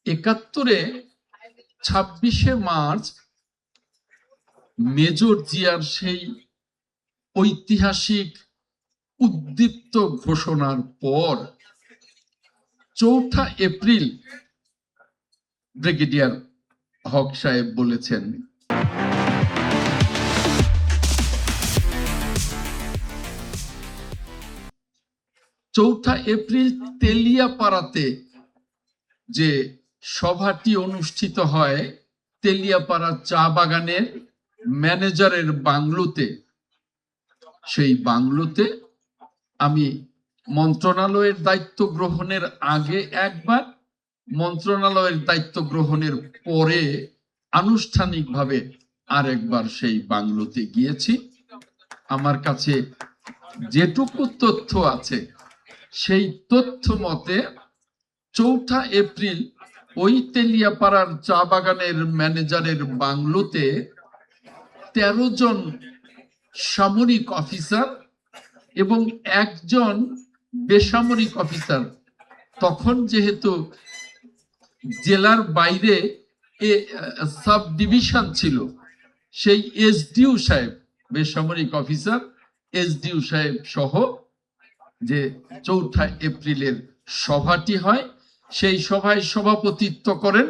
একাত্তরে ২৬শে March major জিয়ার সেই ঐতিহাসিক উদ্দীপ্ত ঘোষণার পর ৪ এপ্রিল ব্রিগেডিয়ার হক সাহেব বলেছেন, চৌঠা এপ্রিল তেলিয়াপাড়াতে যে সভাটি অনুষ্ঠিত হয় তেলিয়াপাড়া চা বাগানের ম্যানেজারের বাংলোতে, সেই বাংলোতে আমি মন্ত্রণালয়ের দায়িত্ব গ্রহণের আগে একবার, মন্ত্রণালয়ের দায়িত্ব গ্রহণের পরে আনুষ্ঠানিকভাবে আরেকবার সেই বাংলোতে গিয়েছি। আমার কাছে যেটুকু তথ্য আছে সেই তথ্য মতে ৪ এপ্রিল ওই তেলিয়াপাড়ার চা বাগানের ম্যানেজারের বাংলোতে ১৩ জন সামরিক অফিসার এবং একজন বেসামরিক অফিসার, তখন যেহেতু জেলার বাইরে সাব ডিভিশন ছিল, সেই এসডিও সাহেব, বেসামরিক অফিসার এসডিও সাহেব সহ যে ৪ এপ্রিলের সভাটি হয়, সেই সভায় সভাপতিত্ব করেন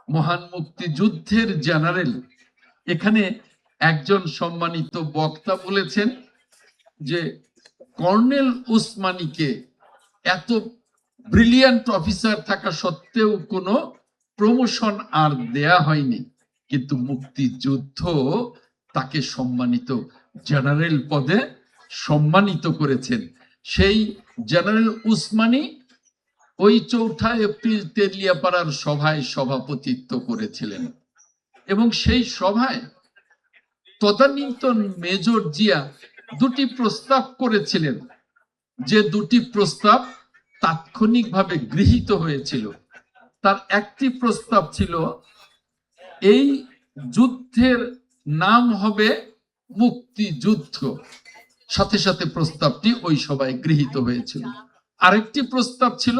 মহান মুক্তিযুদ্ধের জেনারেল। এখানে একজন সম্মানিত বক্তা বলেছেন যে কর্নেল উসমানীকে এত ব্রিলিয়ান্ট অফিসার থাকা সত্ত্বেও কোনো প্রমোশন আর দেয়া হয়নি, কিন্তু মুক্তিযুদ্ধ তাকে সম্মানিত জেনারেল পদে সম্মানিত করেছেন। সেই জেনারেল উসমানী ওই ৪ এপ্রিল তেলিয়াপাড়ার সভায় সভাপতিত্ব করেছিলেন এবং সেই সভায় তদানীন্তন মেজর জিয়া ২টি প্রস্তাব করেছিলেন, যে ২টি প্রস্তাব তাৎক্ষণিকভাবে গৃহীত হয়েছিল। তার একটি প্রস্তাব ছিল এই যুদ্ধের নাম হবে মুক্তিযুদ্ধ, সাথে সাথে প্রস্তাবটি ওই সভায় গৃহীত হয়েছিল। আরেকটি প্রস্তাব ছিল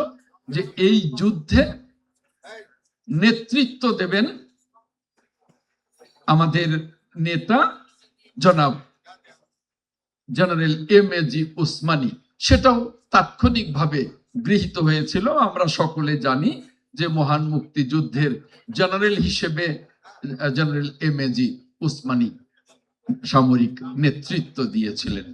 যে এই যুদ্ধে নেতৃত্ব দেবেন আমাদের নেতা জনাব জেনারেল এম.এ.জি. উসমানী, সেটাও তাৎক্ষণিকভাবে গৃহীত হয়েছিল। আমরা সকলে জানি যে মহান মুক্তিযুদ্ধের জেনারেল হিসেবে জেনারেল এম.এ.জি. উসমানী সামরিক নেতৃত্ব দিয়েছিলেন।